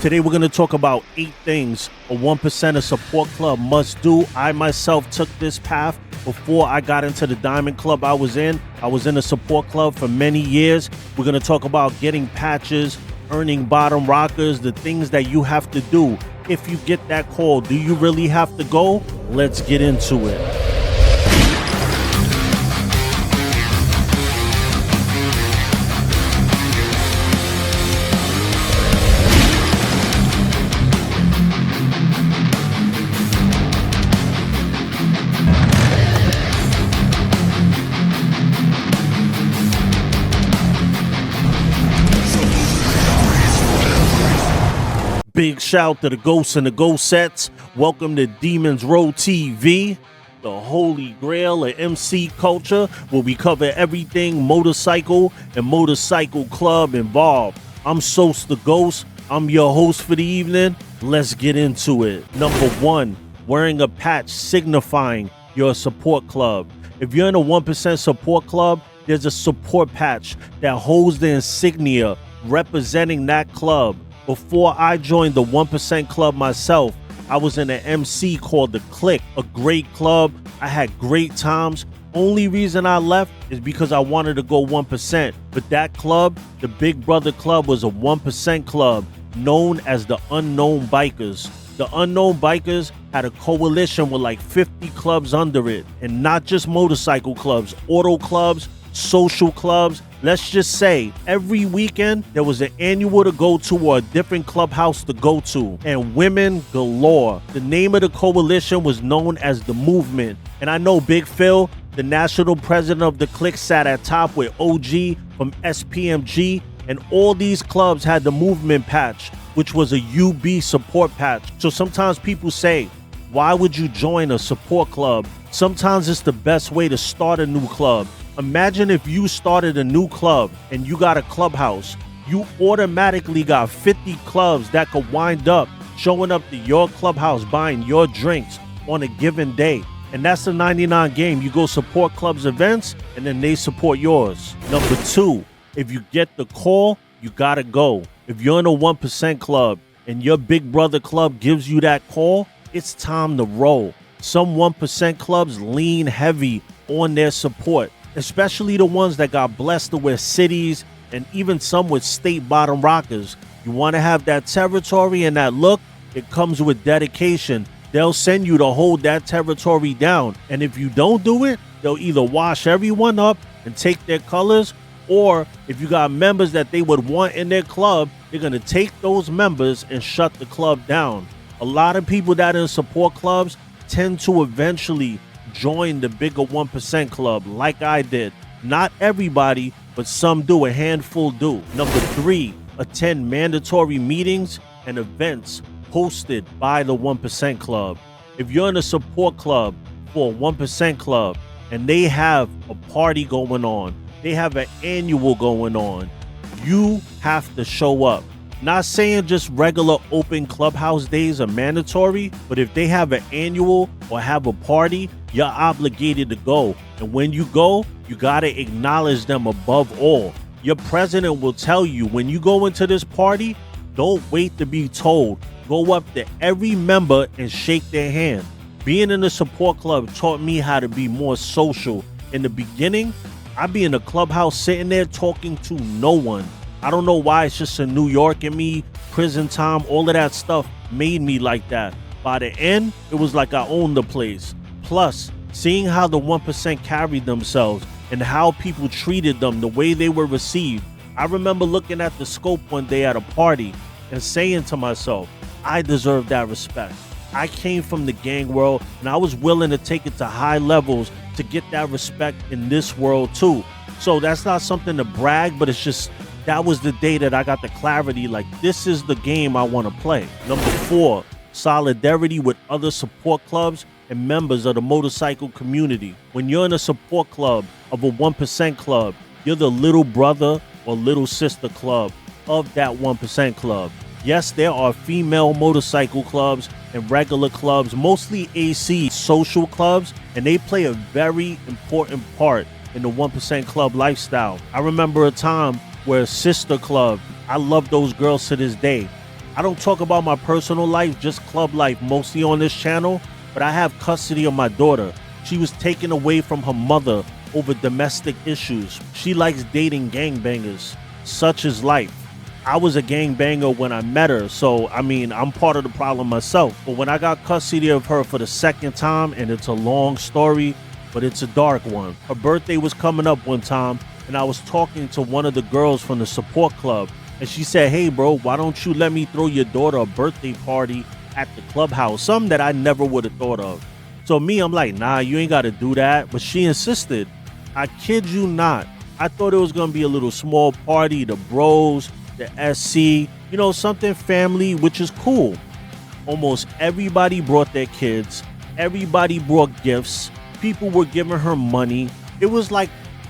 Today we're going to talk about 8 things a 1%er support club must do. I myself took this path before I got into the Diamond Club I was in. I was in a support club for many years. We're going to talk about getting patches, earning bottom rockers, the things that you have to do. If you get that call, do you really have to go? Let's get into it. Big shout to the Ghosts and the Ghost Sets. Welcome to Demons Row TV, the holy grail of MC culture, where we cover everything motorcycle and motorcycle club involved. I'm Sose The Ghost. I'm your host for the evening. Let's get into it. Number 1, wearing a patch signifying you're a support club. If you're in a 1% support club, there's a support patch that holds the insignia representing that club. Before I joined the 1% club myself, I was in an MC called The Click, a great club. I had great times. Only reason I left is because I wanted to go 1%. But that club, the Big Brother Club, was a 1% club known as the Unknown Bikers. The Unknown Bikers had a coalition with like 50 clubs under it. And not just motorcycle clubs, auto clubs, social clubs. Let's just say every weekend there was an annual to go to or a different clubhouse to go to, and women galore. The name of the coalition was known as the Movement. And I know Big Phil, the national president of the Click, sat at top with OG from SPMG, and all these clubs had the Movement patch, which was a UB support patch. So sometimes people say, why would you join a support club? Sometimes it's the best way to start a new club. Imagine if you started a new club and you got a clubhouse. You automatically got 50 clubs that could wind up showing up to your clubhouse buying your drinks on a given day. And that's the 99 game. You go support clubs events and then they support yours. Number 2, if you get the call, you gotta go. If you're in a 1% club and your Big Brother Club gives you that call, it's time to roll. Some 1% clubs lean heavy on their support, especially the ones that got blessed with cities and even some with state bottom rockers. You want to have that territory and that look, it comes with dedication. They'll send you to hold that territory down. And if you don't do it, they'll either wash everyone up and take their colors, or if you got members that they would want in their club, they're going to take those members and shut the club down. A lot of people that are in support clubs tend to eventually join the bigger 1% club like I did. Not everybody, but some do, a handful do. Number 3, attend mandatory meetings and events hosted by the 1% club. If you're in a support club for a 1% club and they have a party going on, they have an annual going on, you have to show up. Not saying just regular open clubhouse days are mandatory, but if they have an annual or have a party, you're obligated to go. And when you go, you gotta acknowledge them above all. Your president will tell you, when you go into this party, don't wait to be told. Go up to every member and shake their hand. Being in a support club taught me how to be more social. In the beginning, I'd be in a clubhouse sitting there talking to no one. I don't know why, it's just in New York in me, prison time, all of that stuff made me like that. By the end, it was like I owned the place. Plus, seeing how the 1% carried themselves and how people treated them, the way they were received. I remember looking at the scope one day at a party and saying to myself, I deserve that respect. I came from the gang world and I was willing to take it to high levels to get that respect in this world too. So that's not something to brag, but it's just, that was the day that I got the clarity, like, this is the game I want to play. Number 4, solidarity with other support clubs and members of the motorcycle community. When you're in a support club of a 1% club, you're the little brother or little sister club of that 1% club. Yes, there are female motorcycle clubs and regular clubs, mostly AC social clubs, and they play a very important part in the 1% club lifestyle. I remember a time where Sister Club, I love those girls to this day. I don't talk about my personal life, just club life, mostly on this channel, but I have custody of my daughter. She was taken away from her mother over domestic issues. She likes dating gangbangers. Such is life. I was a gangbanger when I met her, so I mean, I'm part of the problem myself. But when I got custody of her for the second time, and it's a long story, but it's a dark one. Her birthday was coming up one time, and I was talking to one of the girls from the support club, and she said, hey bro, why don't you let me throw your daughter a birthday party at the clubhouse? Something that I never would have thought of. So me, I'm like, nah, you ain't gotta do that. But she insisted. I kid you not. I thought it was gonna be a little small party, the bros, the SC, you know, something family, which is cool. Almost everybody brought their kids. Everybody brought gifts. People were giving her money. It was like,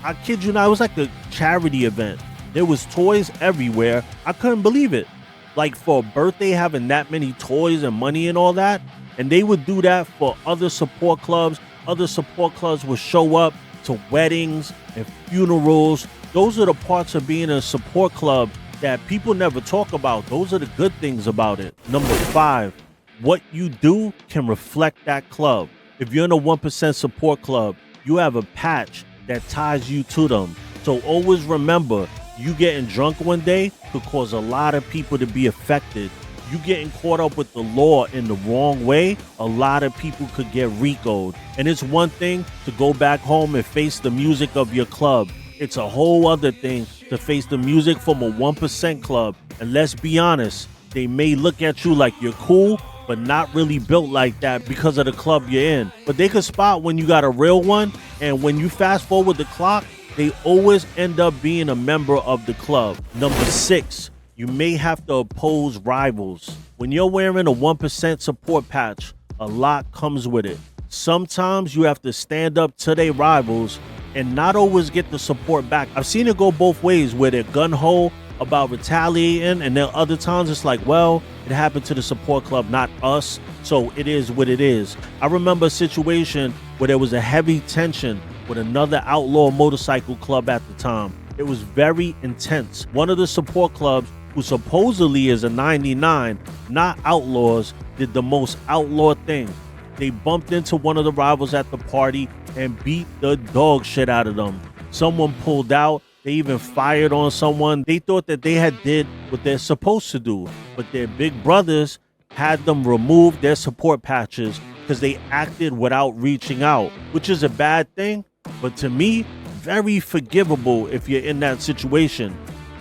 I kid you not, it was like a charity event. There was toys everywhere. I couldn't believe it. Like for a birthday, having that many toys and money and all that. And they would do that for other support clubs. Other support clubs would show up to weddings and funerals. Those are the parts of being a support club that people never talk about. Those are the good things about it. Number 5, what you do can reflect that club. If you're in a 1% support club, you have a patch that ties you to them. So always remember, you getting drunk one day could cause a lot of people to be affected. You getting caught up with the law in the wrong way, a lot of people could get RICO'd. And it's one thing to go back home and face the music of your club. It's a whole other thing to face the music from a 1% club. And let's be honest, they may look at you like you're cool, but not really built like that because of the club you're in. But they could spot when you got a real one, and when you fast forward the clock, they always end up being a member of the club. Number 6, you may have to oppose rivals. When you're wearing a 1% support patch, a lot comes with it. Sometimes you have to stand up to their rivals and not always get the support back. I've seen it go both ways, where they're gun-ho about retaliating, and then other times it's like, well, it happened to the support club, not us, so it is what it is. I remember a situation where there was a heavy tension with another outlaw motorcycle club at the time. It was very intense. One of the support clubs, who supposedly is a 99, not outlaws, did the most outlaw thing. They bumped into one of the rivals at the party and beat the dog shit out of them. Someone pulled out. They even fired on someone. They thought that they had did what they're supposed to do, but their big brothers had them remove their support patches because they acted without reaching out, which is a bad thing, but to me, very forgivable if you're in that situation.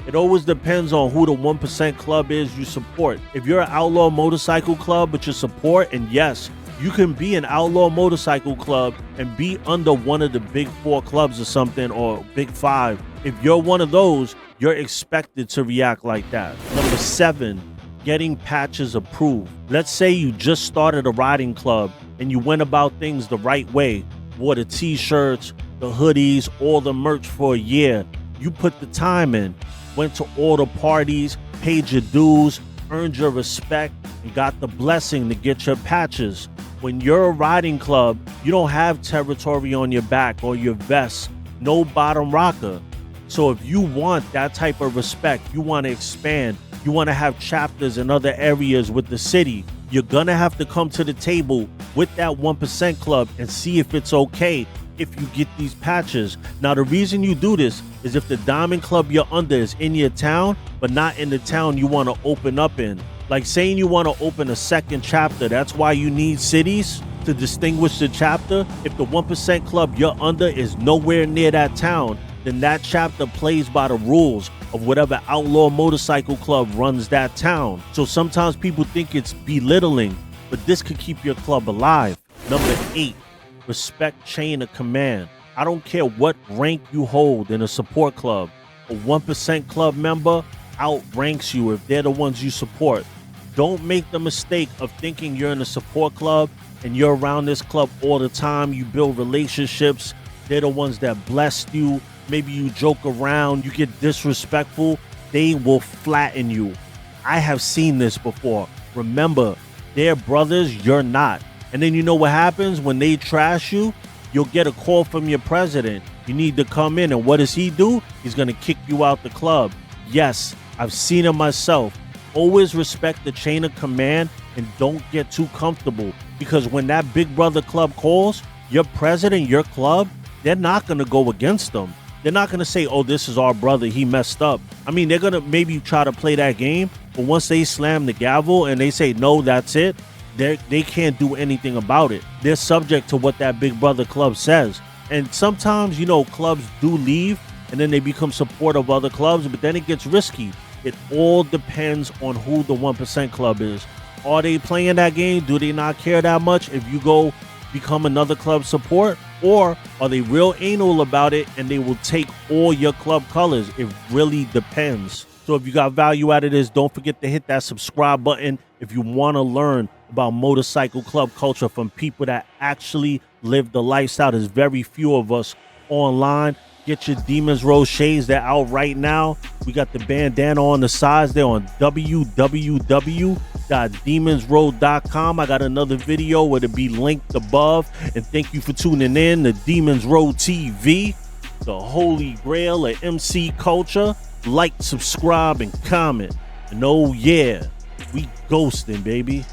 It always depends on who the 1% club is you support. If you're an outlaw motorcycle club but you support, and yes, you can be an outlaw motorcycle club and be under one of the big 4 clubs or something, or big 5. If you're one of those, you're expected to react like that. Number 7, getting patches approved. Let's say you just started a riding club and you went about things the right way. Wore the t-shirts, the hoodies, all the merch for a year. You put the time in, went to all the parties, paid your dues, earned your respect, and got the blessing to get your patches. When you're a riding club, you don't have territory on your back or your vest, no bottom rocker. So if you want that type of respect, you want to expand, you want to have chapters in other areas with the city, you're gonna have to come to the table with that 1% club and see if it's okay if you get these patches. Now, the reason you do this is if the diamond club you're under is in your town, but not in the town you want to open up in. Like saying you want to open a second chapter, that's why you need cities to distinguish the chapter. If the 1% club you're under is nowhere near that town, then that chapter plays by the rules of whatever outlaw motorcycle club runs that town. So sometimes people think it's belittling, but this could keep your club alive. Number 8, respect chain of command. I don't care what rank you hold in a support club. A 1% club member outranks you if they're the ones you support. Don't make the mistake of thinking you're in a support club and you're around this club all the time. You build relationships. They're the ones that blessed you. Maybe you joke around, you get disrespectful. They will flatten you. I have seen this before. Remember, they're brothers, you're not. And then you know what happens when they trash you? You'll get a call from your president. You need to come in, and what does he do? He's gonna kick you out the club. Yes, I've seen it myself. always respect the chain of command and don't get too comfortable, because when that big brother club calls, your president, your club, they're not going to go against them. They're not going to say, oh, this is our brother, he messed up. I mean, they're going to maybe try to play that game, but once they slam the gavel and they say, no, that's it, they can't do anything about it. They're subject to what that big brother club says. And sometimes, you know, clubs do leave and then they become supportive of other clubs, but then it gets risky. It all depends on who the 1% club is. Are they playing that game? Do they not care that much if you go become another club support? Or are they real anal about it and they will take all your club colors? It really depends. So if you got value out of this, don't forget to hit that subscribe button if you want to learn about motorcycle club culture from people that actually live the lifestyle. There's very few of us online. Get your Demons Road shades. They're out right now. We got the bandana on the sides. They're on www.demonsroad.com. I got another video where it'll be linked above. And thank you for tuning in to Demons Road TV, the holy grail of MC culture. Like, subscribe, and comment. And oh yeah, we ghosting, baby.